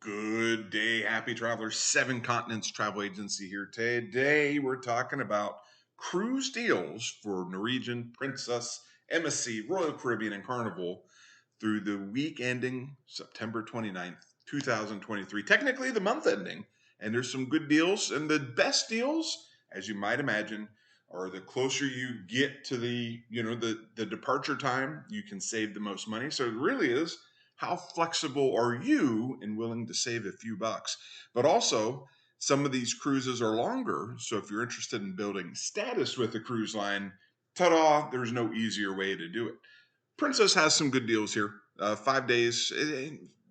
Good day, happy travelers. Seven Continents Travel Agency here. Today, we're talking about cruise deals for Norwegian, Princess, MSC, Royal Caribbean, and Carnival through the week ending September 29th, 2023. Technically, the month ending. And there's some good deals. And the best deals, as you might imagine, are the closer you get to the departure time, you can save the most money. So it really is how flexible are you and willing to save a few bucks? But also, some of these cruises are longer. So if you're interested in building status with a cruise line, ta-da, there's no easier way to do it. Princess has some good deals here. 5 days.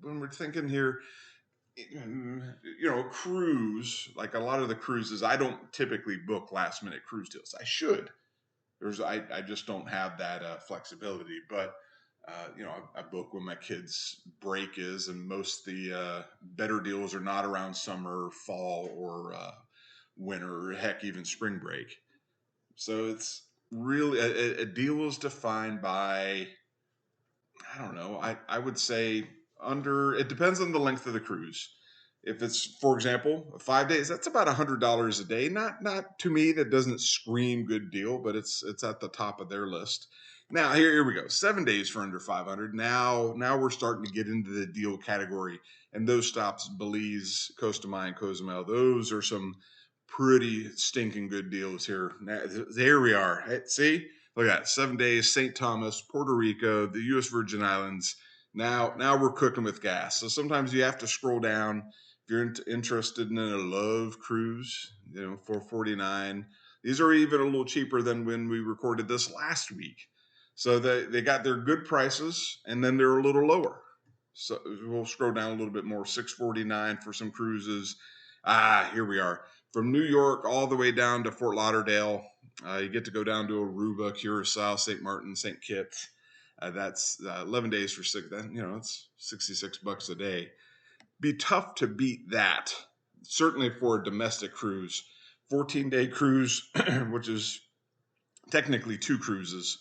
When we're thinking here, a cruise, like a lot of the cruises, I don't typically book last minute cruise deals. I should. I just don't have that flexibility. But I book when my kids' break is, and most of the better deals are not around summer, fall, or winter, or heck, even spring break. So it's really a deal is defined by, I don't know, I would say it depends on the length of the cruise. If it's, for example, 5 days, that's about $100 a day. Not to me, that doesn't scream good deal, but it's at the top of their list. Now here we go. 7 days for under 500. Now we're starting to get into the deal category, and those stops: Belize, Costa Maya, and Cozumel. Those are some pretty stinking good deals here. Now, there we are. See, look at that. 7 days, St. Thomas, Puerto Rico, the U.S. Virgin Islands. Now we're cooking with gas. So sometimes you have to scroll down. If you're interested in a love cruise, $449. These are even a little cheaper than when we recorded this last week. So they got their good prices, and then they're a little lower. So we'll scroll down a little bit more. $649 for some cruises. Here we are. From New York all the way down to Fort Lauderdale. You get to go down to Aruba, Curacao, St. Martin, St. Kitts. That's 11 days for six. It's $66 a day. Be tough to beat that. Certainly for a domestic cruise, 14-day cruise, which is technically two cruises.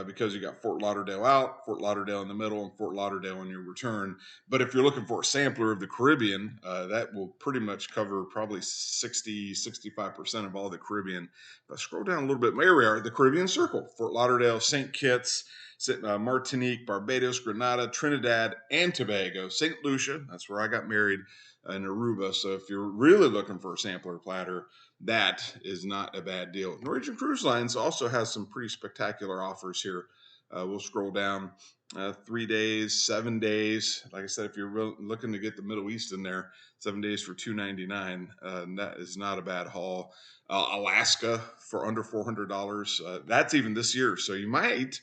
Because you got Fort Lauderdale out, Fort Lauderdale in the middle, and Fort Lauderdale on your return. But if you're looking for a sampler of the Caribbean, that will pretty much cover probably 65% of all the Caribbean. But scroll down a little bit. Here we are, the Caribbean Circle: Fort Lauderdale, St. Kitts, Martinique, Barbados, Grenada, Trinidad, and Tobago, St. Lucia. That's where I got married, in Aruba. So if you're really looking for a sampler platter, that is not a bad deal. Norwegian Cruise Lines also has some pretty spectacular offers here. We'll scroll down. 3 days, 7 days. Like I said, if you're looking to get the Middle East in there, 7 days for $299. That is not a bad haul. Alaska for under $400. That's even this year. So you might,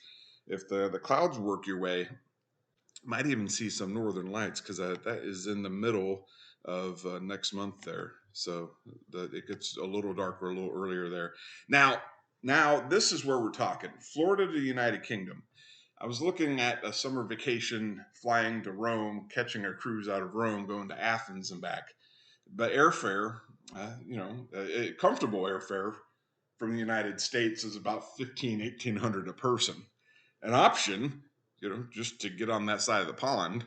if the clouds work your way, might even see some northern lights, because that is in the middle of next month there. So it gets a little darker a little earlier there. Now this is where we're talking. Florida to the United Kingdom. I was looking at a summer vacation, flying to Rome, catching a cruise out of Rome, going to Athens and back. But airfare, comfortable airfare from the United States is about $1,800 a person. An option, just to get on that side of the pond,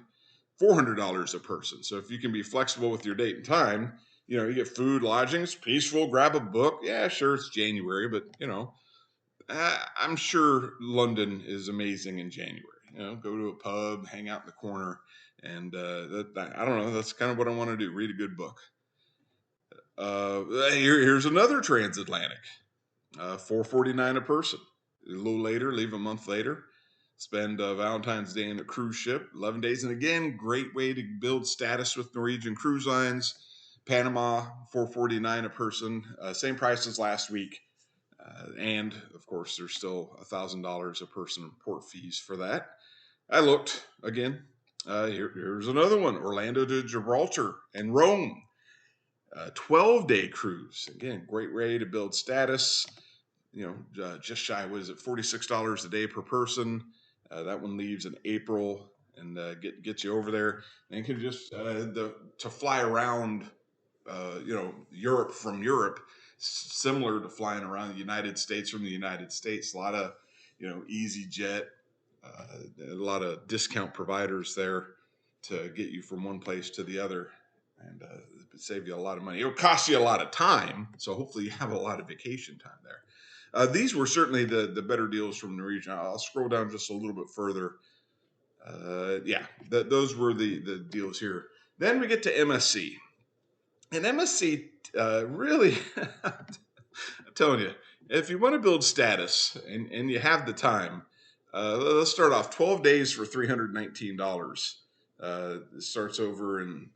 $400 a person. So if you can be flexible with your date and time, you get food, lodging, it's peaceful, grab a book. Yeah, sure, it's January, but I'm sure London is amazing in January. Go to a pub, hang out in the corner, and I don't know. That's kind of what I want to do. Read a good book. Here's another transatlantic, $449 a person. A little later, leave a month later. Spend Valentine's Day in a cruise ship, 11 days. And again, great way to build status with Norwegian Cruise Lines. Panama, $449 a person, same price as last week. And of course, there's still $1,000 a person in port fees for that. I looked again. Here's another one: Orlando to Gibraltar and Rome, 12-day cruise. Again, great way to build status. Just shy, what is it, $46 a day per person. That one leaves in April, and get you over there. And you can just to fly around, Europe from Europe, similar to flying around the United States from the United States. A lot of, EasyJet, a lot of discount providers there. to get you from one place to the other, and save you a lot of money. It'll cost you a lot of time, so hopefully you have a lot of vacation time there. These were certainly the better deals from Norwegian. I'll scroll down just a little bit further. Yeah, those were the deals here. Then we get to MSC. And MSC really, I'm telling you, if you want to build status and you have the time, let's start off 12 days for $319. It starts over in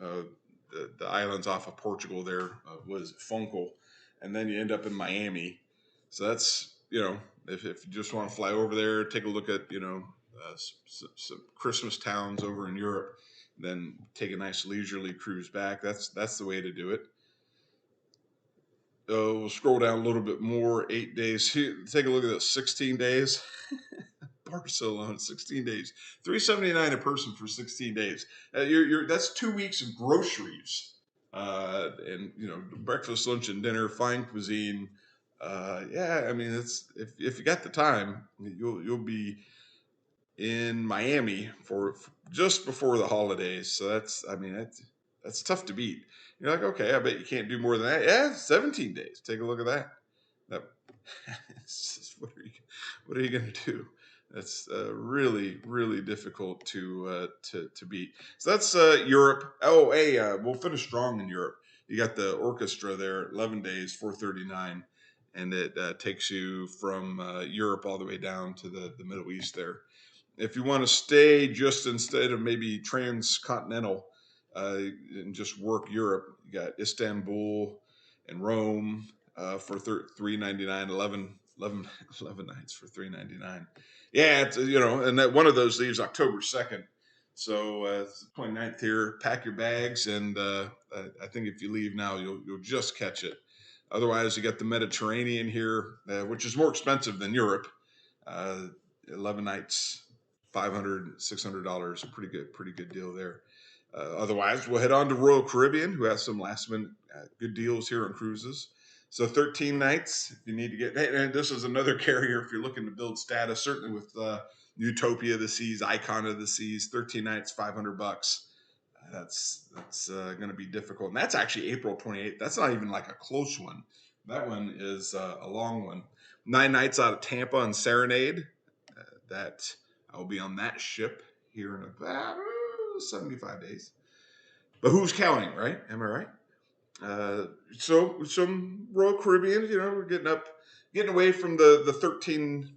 the islands off of Portugal there. Was it Funkel? And then you end up in Miami. So that's, if you just want to fly over there, take a look at, some Christmas towns over in Europe, then take a nice leisurely cruise back. That's the way to do it. We'll scroll down a little bit more. 8 days. Here, take a look at this. 16 days. Barcelona, 16 days. $379 a person for 16 days. That's 2 weeks of groceries. And breakfast, lunch, and dinner, fine cuisine. Yeah, I mean, it's if you got the time, you'll be in Miami for just before the holidays. So that's tough to beat. You're like, okay, I bet you can't do more than that. Yeah, 17 days. Take a look at that. What are you going to do? That's really, really difficult to beat. So that's Europe. Oh, hey, we'll finish strong in Europe. You got the orchestra there, 11 days, $439, and it takes you from Europe all the way down to the Middle East there. If you want to stay just instead of maybe transcontinental and just work Europe, you got Istanbul and Rome for $399, 11 nights for $399. Yeah, it's, and that one of those leaves October 2nd. So it's the 29th here. Pack your bags, and I think if you leave now, you'll just catch it. Otherwise, you got the Mediterranean here, which is more expensive than Europe. 11 nights, $500, $600, a pretty good deal there. Otherwise, we'll head on to Royal Caribbean, who has some last minute good deals here on cruises. So 13 nights, if you need to get, and this is another carrier if you're looking to build status, certainly with Utopia of the Seas, Icon of the Seas, 13 nights, $500. That's going to be difficult. And that's actually April 28th. That's not even like a close one. That one is a long one. 9 nights out of Tampa and Serenade. That I will be on that ship here in about 75 days. But who's counting, right? Am I right? So some Royal Caribbean, we're getting away from the 13,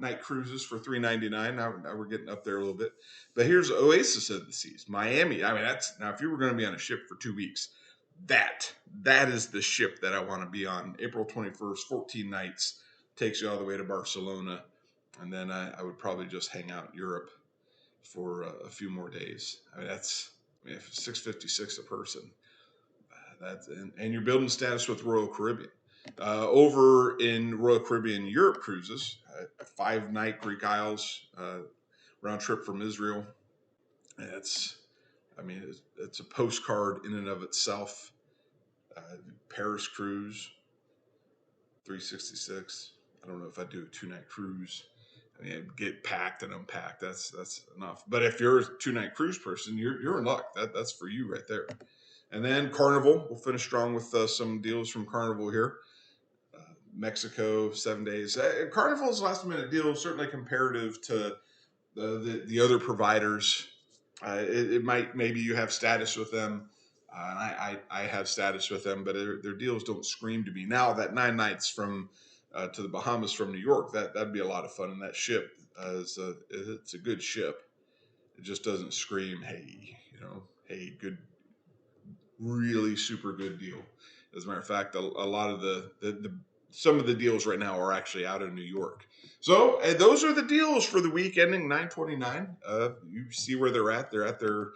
night cruises for $399. Now we're getting up there a little bit. But here's Oasis of the Seas, Miami. I mean, now if you were going to be on a ship for 2 weeks, that is the ship that I want to be on. April 21st, 14 nights, takes you all the way to Barcelona. And then I would probably just hang out in Europe for a few more days. I mean, that's $656 a person. And you're building status with Royal Caribbean. Over in Royal Caribbean Europe cruises, a 5-night Greek Isles round trip from Israel. It's a postcard in and of itself. Paris cruise, $366. I don't know if I do a 2-night cruise. I mean, get packed and unpacked. That's enough. But if you're a 2-night cruise person, you're in luck. That's for you right there. And then Carnival. We'll finish strong with some deals from Carnival here. Mexico, 7 days. Carnival's last minute deal certainly comparative to the other providers. Maybe you have status with them. And I have status with them, but their deals don't scream to me. Now that 9 nights from to the Bahamas from New York, that'd be a lot of fun. And that ship it's a good ship. It just doesn't scream, hey, good, really super good deal. As a matter of fact, a lot of some of the deals right now are actually out of New York. So those are the deals for the week ending 9/29. You see where they're at. They're at their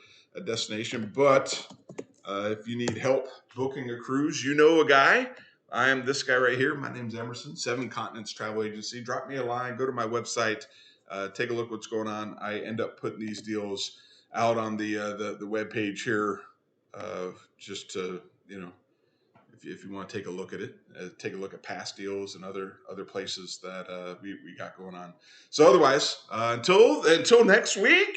destination. But if you need help booking a cruise, you know a guy. I am this guy right here. My name's Emerson, 7 Continents Travel Agency. Drop me a line. Go to my website. Take a look what's going on. I end up putting these deals out on the web page here, just to if you want to take a look at it, take a look at past deals and other places that we got going on. So otherwise, until next week,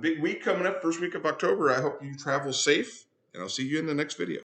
Big week coming up, first week of October. I hope you travel safe, and I'll see you in the next video.